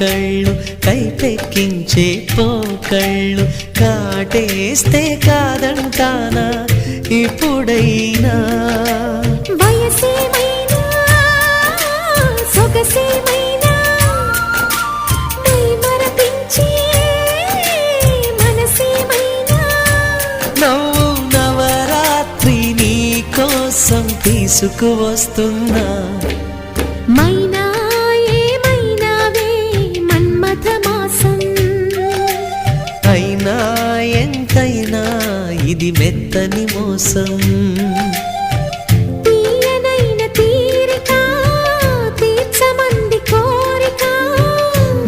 కళ్ళు కైపెక్కించే పోకళ్ళు కాటేస్తే కాదంటానా ఇప్పుడైనా వయసేమైనా సొగసేమైనా మరపించే మనసేమైనా నవ్వు నవరాత్రి నీ కోసం తీసుకువస్తున్నా మైనా ఏమైనావే మన్మథ మాసం అయినా ఎంతైనా ఇది మెత్తని మోసం